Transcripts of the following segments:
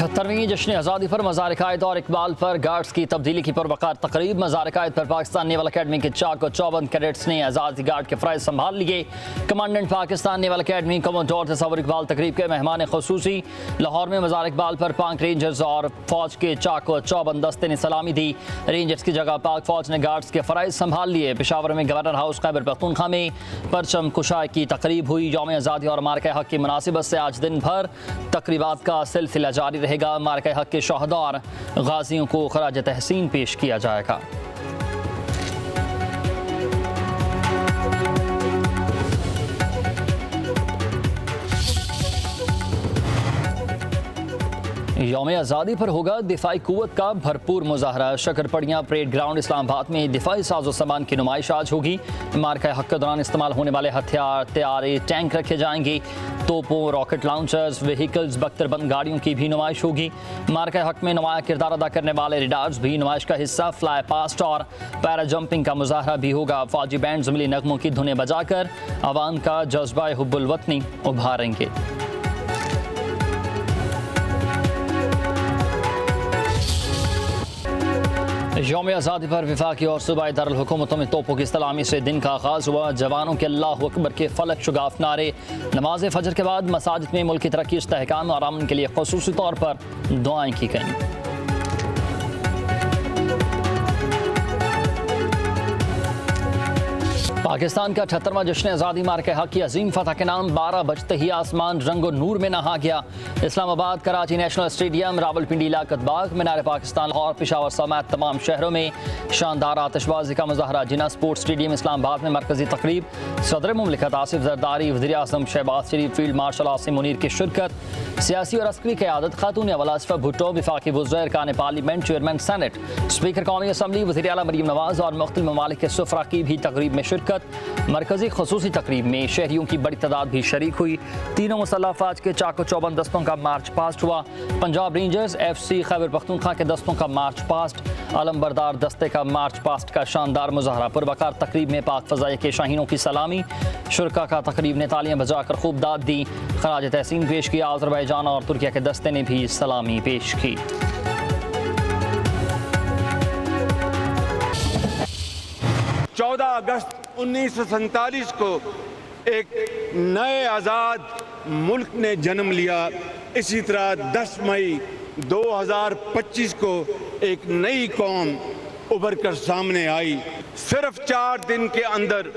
78वीं जश्न आज़ादी पर मज़ार कायद और इकबाल पर गार्ड्स की तब्दीली की पुरवकार तकरीब। मज़ार कायद पर पाकिस्तान नेवल अकेडमी के 54 कैडेट्स ने आज़ादी गार्ड के फ़राइज़ संभाल लिए। Commandant Pakistan naval academy commodore Tasawwur Iqbal तकरीब के मेहमान खुसूसी। लाहौर में मज़ार इकबाल पर पाक रेंजर्स और फौज के 54 दस्ते ने सलामी दी। रेंजर्स की जगह पाक फौज ने गार्ड्स के फ़राइज़ संभाल लिए। पेशावर में गवर्नर हाउस खैबर पख्तूनख्वा में परचम कुशाई की तकरीब हुई। यौम आज़ादी और मार्का हक की मुनासिबत से आज दिन भर तकरीबात का सिलसिला जारी रहेगा। मार्का हक के शहदा और गाजियों को खराज तहसीन पेश किया जाएगा। यौम आज़ादी पर होगा दिफाई कुव्वत का भरपूर मुजाहरा। शकरपड़ियाँ परेड ग्राउंड इस्लामाबाद में दिफाई साजो सामान की नुमाइश आज होगी। मार्का हक के दौरान इस्तेमाल होने वाले हथियार, तैयारे, टैंक रखे जाएंगे। तोपों, रॉकेट लॉन्चर्स, व्हीकल्स, बख्तरबंद गाड़ियों की भी नुमाइश होगी। मार्का हक में नुमाया किरदार अदा करने वाले रेडार्स भी नुमाइश का हिस्सा। फ्लाई पास्ट और पैरा जंपिंग का मुजाहरा भी होगा। फौजी बैंड ज़मीली नगमों की धुनें बजाकर अवाम का जज्बा हुब्बुल वतनी उभारेंगे। यौम आज़ादी पर वफाकी और सूबाई दारुल हुकूमतों में तोपों की सलामी से दिन का आगाज़ हुआ। जवानों के अल्लाहु अकबर के फलक शुगाफ नारे। नमाज फजर के बाद मसाजिद में मुल्क की तरक्की, इस्तेहकाम और अमन के लिए खुसूसी तौर पर दुआएं की गईं। पाकिस्तान का 78वां जश्न आज़ादी मार्के हक की अजीम फतह के नाम 12 बजते ही आसमान रंगो नूर में नहा गया। इस्लामाबाद, कराची नेशनल स्टेडियम, रावलपिंडी, लियाकत बाग, मीनार पाकिस्तान, लाहौर, पेशावर समेत तमाम शहरों में शानदार आतिशबाजी का मुजाहरा। जिना स्पोर्ट्स स्टेडियम इस्लामाबाद में मरकजी तकरीब। सदर मुमलिकत आसिफ जरदारी, वज़ीर आज़म शहबाज शरीफ, फील्ड मार्शल आसिम मुनीर की शिरकत। सियासी और अस्करी क़यादत खातून अव्वल आसिफा भुट्टो, वफाकी वज़ीर कान पार्लियामेंट, चेयरमैन सेनेट, स्पीकर कौमी असम्बली, वज़ीर आला मरीम नवाज और मुख्तलिफ ममालिक के सुफ़रा की भी तकरीब में शिरकत। मरकजी खसूसी तकरीब में शहरियों की बड़ी तादाद भी शरीक हुई। तीनों मुसल्लह अफ़वाज के 54 दस्तों का मार्च पास्ट हुआ। पंजाब रेंजर्स, FC खैबर पख्तूनख्वा के दस्तों का मार्च पास्ट। अलमबरदार दस्ते का मार्च पास्ट का शानदार मुजाहरा। पुरवकार तकरीब में पाक फ़ज़ाइया के शाहीनों की सलामी। शुरका का तकरीब ने तालियां बजाकर खूब दाद दी, खराज तहसीन पेश किया। अज़रबैजान और तुर्किया के दस्ते ने भी सलामी पेश की। 14 अगस्त 1947 को एक नए आज़ाद मुल्क ने जन्म लिया। इसी तरह 10 मई 2025 को एक नई कौम उभर कर सामने आई। सिर्फ 4 दिन के अंदर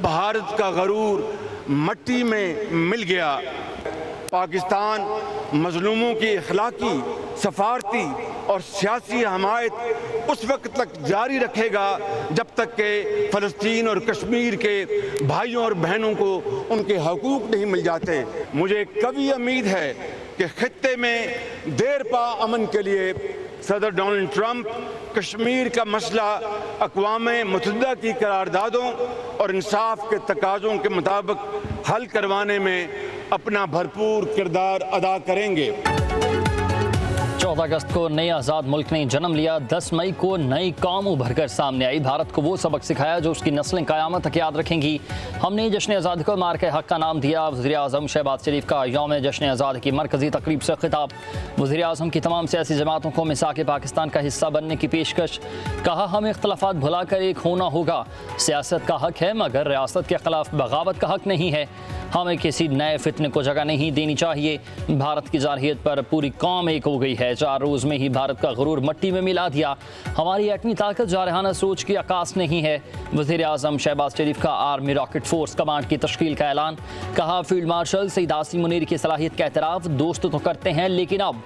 भारत का गरूर मट्टी में मिल गया। पाकिस्तान मजलूमों की अखलाकी, सफारती और सियासी हमायत उस वक्त तक जारी रखेगा जब तक कि फ़लस्तीन और कश्मीर के भाइयों और बहनों को उनके हकूक़ नहीं मिल जाते। मुझे कभी उम्मीद है कि खित्ते में देर पा अमन के लिए सदर डोनाल्ड ट्रंप कश्मीर का मसला अक़वाम मुत्तहिदा की करारदादों और इंसाफ के तकाज़ों के मुताबिक हल करवाने में अपना भरपूर किरदार अदा करेंगे। 14 अगस्त को नए आज़ाद मुल्क ने जन्म लिया। 10 मई को नई कौम उभर कर सामने आई। भारत को वो सबक सिखाया जो उसकी नस्लें क़यामत तक याद रखेंगी। हमने जश्न आज़ादी को मार्के हक का नाम दिया। वज़ीर आज़म शहबाज शरीफ का यौम जश्न आज़ादी की मरकजी तकरीब से खिताब। वज़ीर आज़म की तमाम सियासी जमातों को मिसाक पाकिस्तान का हिस्सा बनने की पेशकश। कहा, हमें इख्तलाफात भुलाकर एक होना होगा। सियासत का हक है मगर रियासत के खिलाफ बगावत का हक नहीं है। हमें किसी नए फितने को जगह नहीं देनी चाहिए। भारत की जारहियत पर पूरी कौम एक हो गई है। 4 रोज़ में ही भारत का गुरूर मट्टी में मिला दिया। हमारी एटमी ताकत जारहाना सोच की अकास नहीं है। वज़ीर आज़म शहबाज शरीफ का आर्मी रॉकेट फोर्स कमांड की तश्कील का ऐलान। कहा, फील्ड मार्शल सईद आसिम मुनीर की सलाहियत का एतराफ़ दोस्त तो करते हैं लेकिन अब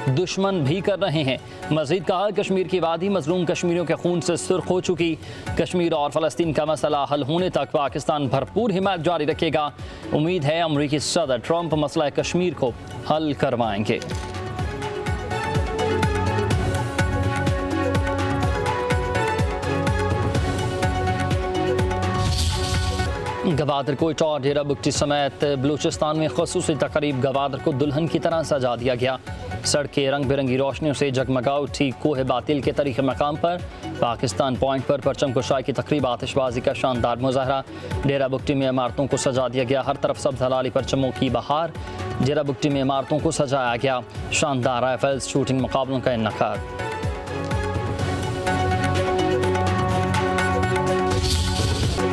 दुश्मन भी कर रहे हैं। मज़ीद कहा, कश्मीर की वादी मज़लूम कश्मीरियों के खून से सुर्ख हो चुकी। कश्मीर और फ़लस्तीन का मसला हल होने तक पाकिस्तान भरपूर हिमायत जारी रखेगा। उम्मीद है अमरीकी सदर ट्रंप मसला कश्मीर को हल करवाएंगे। गवादर कोयटा और डेरा बुगटी समेत बलूचिस्तान में ख़ुसूसी तकरीब। गवादर को दुल्हन की तरह सजा दिया गया। सड़कें रंग बिरंगी रोशनियों से जगमगा उठी। कोहे बातिल के तरीके मकाम पर पाकिस्तान पॉइंट पर परचम कुशाई की तकरीब, आतिशबाजी का शानदार मुजाहरा। डेरा बुगटी में इमारतों को सजा दिया गया। हर तरफ सब हलाली परचमों की बहार। जेरा बुगटी में इमारतों को सजाया गया। शानदार राइफल्स शूटिंग मुकाबलों का इन्नेकाद।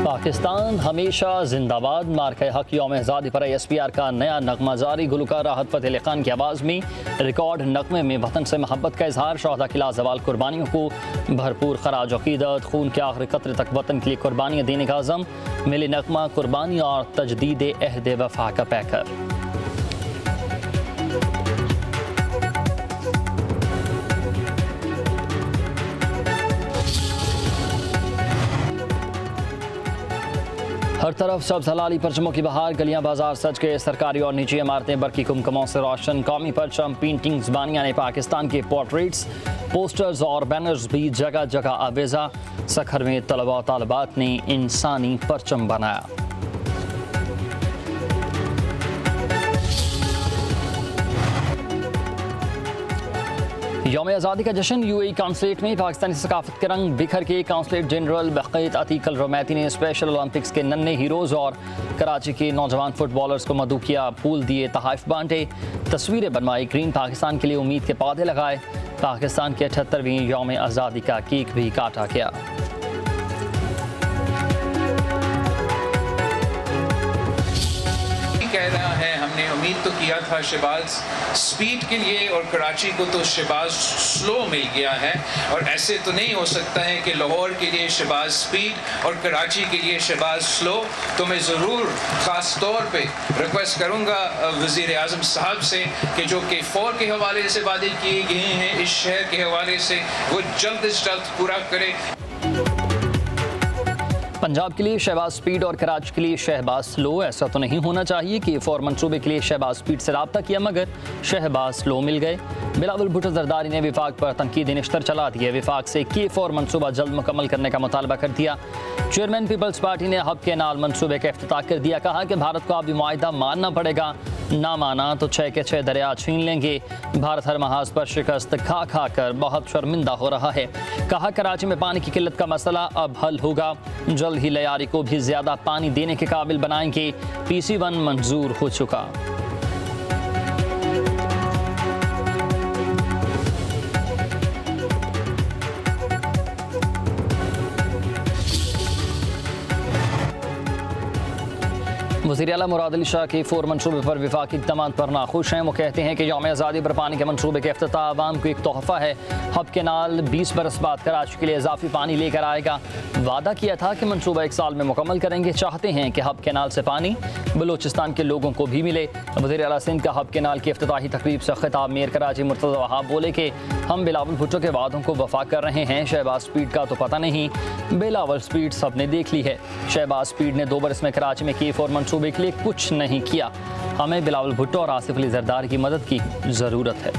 पाकिस्तान हमेशा जिंदाबाद मार्के हक यौम आज़ादी पर ISPR का नया नगमा जारी। गुलकार राहत फ़तेह अली खान की आवाज़ में रिकॉर्ड नगमे में वतन से मोहब्बत का इजहार। शहदा की लाजवाल कुर्बानियों को भरपूर खराज अकीदत। खून के आखिरी कतरे तक वतन के लिए कुर्बानियाँ देने का अज़म। मिली नगमा कुर्बानी और तजदीद अहद वफा का पैकर। हर तरफ सब्ज़ हलाली परचमों की बहार। गलियां बाजार सज के सरकारी और निजी इमारतें बरकी कुमकुमों से रोशन। कौमी परचम पेंटिंग्स बानिया ने पाकिस्तान के पोर्ट्रेट्स, पोस्टर्स और बैनर्स भी जगह जगह आवेजा। सखर में तलबा तालबात ने इंसानी परचम बनाया। यौम आज़ादी का जश्न UAE काउंसलेट में पाकिस्तानी सकाफत के रंग बिखर के। काउंसलेट जनरल बक़ीत अतीक अल रोमैती ने स्पेशल ओलंपिक्स के नन्हे हीरोज़ और कराची के नौजवान फुटबॉलर्स को मधु किया। फूल दिए, तहाइफ बांटे, तस्वीरें बनवाई। ग्रीन पाकिस्तान के लिए उम्मीद के पौधे लगाए। पाकिस्तान के 78वीं यौम आज़ादी का केक भी काटा गया। कह रहा है, हमने उम्मीद तो किया था शहबाज स्पीड के लिए और कराची को तो शहबाज स्लो मिल गया है। और ऐसे तो नहीं हो सकता है कि लाहौर के लिए शहबाज स्पीड और कराची के लिए शहबाज स्लो। तो मैं ज़रूर ख़ास तौर पे रिक्वेस्ट करूँगा वज़ीर आज़म साहब से कि जो K4 के हवाले से वादे किए गए हैं इस शहर के हवाले से, वो जल्द से जल्द पूरा करे। पंजाब के लिए शहबाज स्पीड और कराची के लिए शहबाज स्लो। ऐसा तो नहीं होना चाहिए कि K4 मंसूबे के लिए शहबाज स्पीड से रब्ता किया मगर शहबाज स्लो मिल गए। बिलावल भुट्टो जरदारी ने विफाक पर तनकीदी निश्तर चला दिए। विफाक से K4 मंसूबा जल्द मुकम्मल करने का मुतालबा कर दिया। चेयरमैन पीपल्स पार्टी ने हब केनाल मंसूबे का इफ्तिताह कर दिया। कहा कि भारत को अब मुआहिदा मानना पड़ेगा, ना माना तो 6 के 6 दरिया छीन लेंगे। भारत हर महाज पर शिकस्त खा खा कर बहुत शर्मिंदा हो रहा है। कहा कराची में पानी की किल्लत का मसला अब हल होगा। जल्द ही लयारी को भी ज्यादा पानी देने के काबिल बनाएंगे। PC1 मंजूर हो चुका। वज़ीर आला मुराद अली शाह K4 मनसूबे पर विफाकी इक़दामात पर नाखुश हैं। वो कहते हैं कि यौम आज़ादी पर पानी के मनसूबे के इफ्तिताह आवाम को एक तोहफ़ा है। हब केनाल 20 बरस बाद कराची के लिए इजाफी पानी लेकर आएगा। वादा किया था कि मनसूबा 1 साल में मुकम्मल करेंगे। चाहते हैं कि हब केनाल से पानी बलूचिस्तान के लोगों को भी मिले। वज़ीर आला सिंध का हब केनाल की इफ्तिताही तकरीब से खिताब। मेयर कराची मुर्तज़ा वहाब बोले कि हम बिलावल भुट्टो के वादों को वफा कर रहे हैं। शहबाज स्पीड का तो पता नहीं, बिलावल स्पीड सब ने देख ली है। शहबाज स्पीड ने 2 बरस में कराची में K4 मनसूबे के लिए कुछ नहीं किया। हमें बिलावल भुट्टो और आसिफ अली जरदारी की मदद की ज़रूरत है।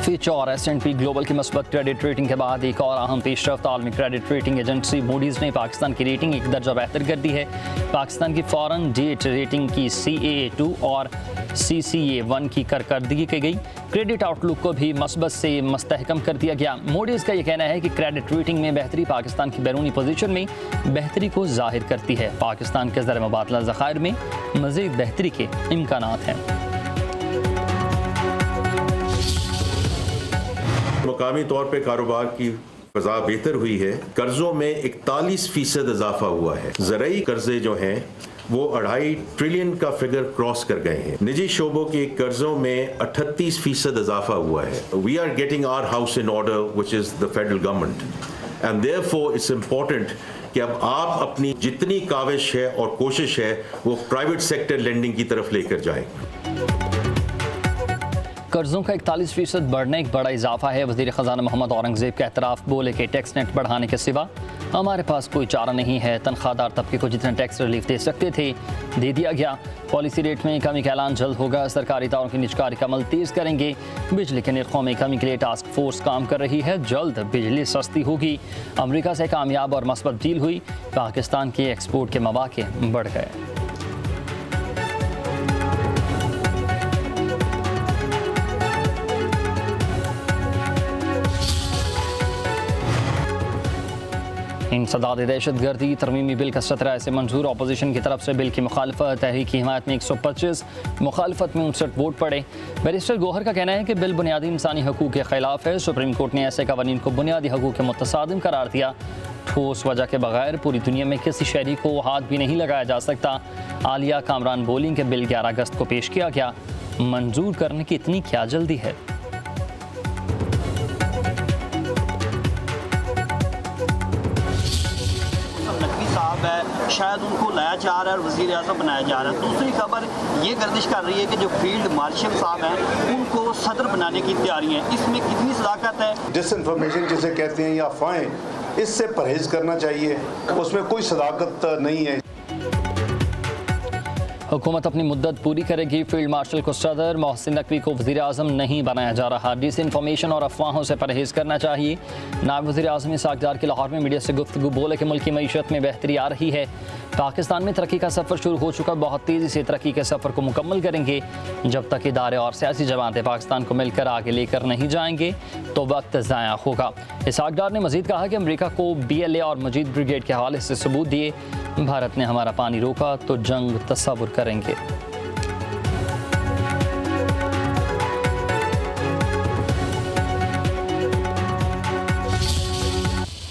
फिच और S&P ग्लोबल की मस्बत क्रेडिट रेटिंग के बाद एक और अहम पेशरफ्त। आलमी क्रेडिट रेटिंग एजेंसी मूडीज़ ने पाकिस्तान की रेटिंग एक दर्जा बेहतर कर दी है। पाकिस्तान की फॉरेन डेट रेटिंग की CAA2 और CCA1 की करकर्दगी की गई। क्रेडिट आउटलुक को भी मस्बत से मस्तहकम कर दिया गया। मूडीज़ का यह कहना है कि क्रेडिट रेटिंग में बेहतरी पाकिस्तान की बैरूनी पोजीशन में बेहतरी को जाहिर करती है। पाकिस्तान के ज़र मुबादला ज़खायर में मज़ीद बेहतरी के इम्कानात हैं। मुकामी तौर पे कारोबार की फ़ज़ा बेहतर हुई है। कर्जों में 41% इजाफा हुआ है। ज़रूरी कर्जे जो हैं वो 2.5 ट्रिलियन का फिगर क्रॉस कर गए हैं। निजी शोबों के कर्जों में 38% इजाफा हुआ है। We are getting our house in order which is the federal government and therefore it's important कि अब आप अपनी जितनी काविश है और कोशिश है वो प्राइवेट सेक्टर लेंडिंग की तरफ लेकर जाएं। कर्जों का 41% बढ़ने एक बड़ा इजाफा है। वज़ीर ख़जाना मोहम्मद औरंगज़ेब का एतराफ़। बोले कि टैक्स नेट बढ़ाने के सिवा हमारे पास कोई चारा नहीं है। तनख्वाहदार तबके को जितना टैक्स रिलीफ दे सकते थे दे दिया गया। पॉलिसी रेट में कमी का ऐलान जल्द होगा। सरकारी इदारों की निजकारी का अमल तेज़ करेंगे। बिजली के निर्खों में कमी के लिए टास्क फोर्स काम कर रही है। जल्द बिजली सस्ती होगी। अमरीका से कामयाब और मस्बत डील हुई। पाकिस्तान के एक्सपोर्ट के मौके बढ़ गए। इंसदाद दहशत गर्दी तरमीमी बिल कसरत राय से मंजूर। अपोजिशन की तरफ से बिल की मुखालफत, तहरीक की हिमायत में 125, मुखालफत में 59 वोट पड़े। बैरिस्टर गौहर का कहना है कि बिल बुनियादी इंसानी हकूक़ के खिलाफ है। सुप्रीम कोर्ट ने ऐसे कवानीन को बुनियादी हकूक़ के मुतसादिम करार दिया। ठोस वजह के बगैर पूरी दुनिया में किसी शहरी को हाथ भी नहीं लगाया जा सकता। आलिया कामरान बोलिंग के बिल 11 अगस्त को पेश किया गया, मंजूर करने की इतनी क्या जल्दी है। है, शायद उनको लाया जा रहा है और वज़ीर आज़म बनाया जा रहा है। दूसरी खबर ये गर्दिश कर रही है कि जो फील्ड मार्शल साहब हैं उनको सदर बनाने की तैयारी है। इसमें कितनी सदाकत है? डिसइंफॉर्मेशन जिसे कहते हैं या अफवाहें, इससे परहेज करना चाहिए, उसमें कोई सदाकत नहीं है। हुकूमत अपनी मुद्दत पूरी करेगी। फील्ड मार्शल को सदर, मोहसिन नकवी को वज़ीर आज़म नहीं बनाया जा रहा। डिसइंफॉर्मेशन और अफवाहों से परहेज़ करना चाहिए। नायब वज़ीर आज़म इसाक डार के लाहौर में मीडिया से गुफ्तगू बोले कि मुल्क की मईशत में बेहतरी आ रही है। पाकिस्तान में तरक्की का सफ़र शुरू हो चुका, बहुत तेज़ी से तरक्की के सफ़र को मुकम्मल करेंगे। जब तक इदारे और सियासी जमातें पाकिस्तान को मिलकर आगे लेकर नहीं जाएंगे तो वक्त ज़ाया होगा। इसाक डार ने मज़ीद कहा कि अमरीका को BLA और मजीद ब्रिगेड के हवाले से सबूत दिए। भारत ने हमारा पानी रोका तो जंग तस्वुर करेंगे।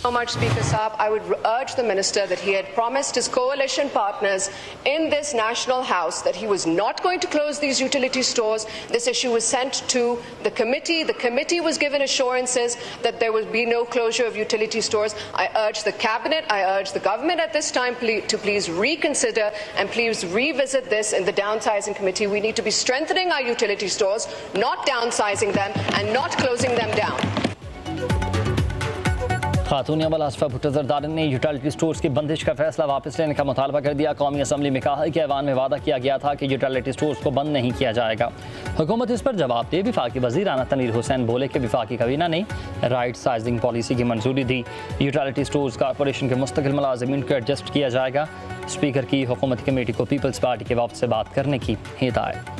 So much, Speaker Saab. I would urge the Minister that he had promised his coalition partners in this National House that he was not going to close these utility stores. This issue was sent to the committee. The committee was given assurances that there would be no closure of utility stores. I urge the Cabinet, I urge the government at this time to please reconsider and please revisit this in the downsizing committee. We need to be strengthening our utility stores, not downsizing them and not closing them down. खातून अमल आसफा भुट्टो जरदारी ने utility stores की बंदिश का फैसला वापस लेने का मुतालबा कर दिया। कौमी असम्बली में कहा कि ऐवान में वादा किया गया था कि यूटिलिटी स्टोर्स को बंद नहीं किया जाएगा। हुकूमत इस पर जवाब दे। विफाकी वज़ीर आना तनवीर हुसैन बोले कि विफाकी काबीना ने राइट साइजिंग पॉलिसी की मंजूरी दी। यूटिलिटी स्टोर्स कॉरपोरेशन के मुस्तकिल मुलाजिमीन को एडजस्ट किया जाएगा। स्पीकर की हुकूमती कमेटी को पीपल्स पार्टी के वफ़द से बात करने की हिदायत।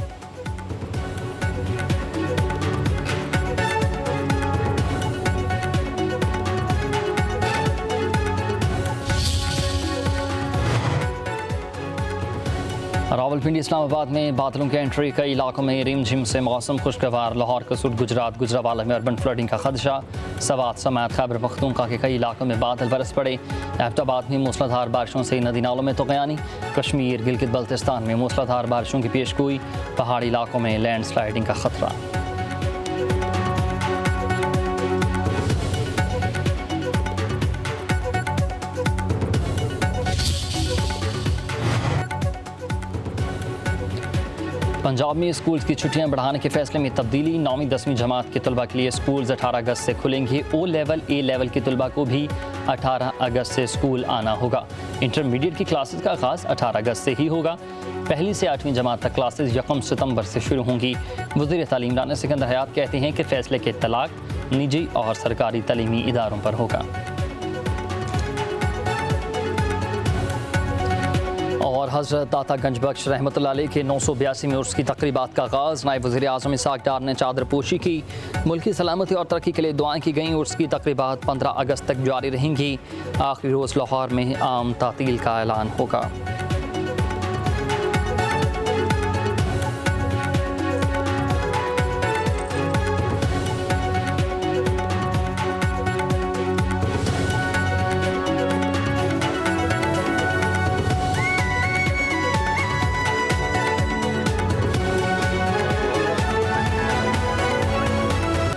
रावलपिंडी इस्लामाबाद में बादलों की एंट्री, कई इलाकों में रिमझिम से मौसम खुशगवार। लाहौर, कसूर, गुजरात, गुजरावाला में अर्बन फ्लडिंग का खदशा। सवात समेत खैबर पख्तूनख्वा के कई इलाकों में बादल बरस पड़े। एबटाबाद में मूसलाधार बारिशों से नदी नालों में तुग़यानी। कश्मीर, गिलगित बल्तिस्तान में मूसलाधार बारिशों की पेशगोई। पहाड़ी इलाकों में लैंडस्लाइडिंग का खतरा। पंजाब में स्कूल्स की छुट्टियां बढ़ाने के फैसले में तब्दीली। 9वीं 10वीं जमात के तलबा के लिए स्कूल्स 18 अगस्त से खुलेंगे। O लेवल A लेवल के तलबा को भी 18 अगस्त से स्कूल आना होगा। इंटरमीडिएट की क्लासेस का आगाज़ 18 अगस्त से ही होगा। पहली से 8वीं जमात तक क्लासेस 1 सितंबर से शुरू होंगी। वज़ीर तालीम राना सिकंदर हयात कहते हैं कि फैसले के इत्तलाक़ निजी और सरकारी तलीमी इदारों पर होगा। और हज़रत दाता गंज बख्श रहमतुल्लाह अलैह के 982 में उर्स की तक़रीबात का आगाज़। नायब वज़ीर आज़म इसाक डार ने चादर पोशी की। मुल्की सलामती और तरक्की के लिए दुआएं की गईं। उर्स की तक़रीबात 15 अगस्त तक जारी रहेंगी। आखिरी रोज़ लाहौर में आम तातील का ऐलान होगा।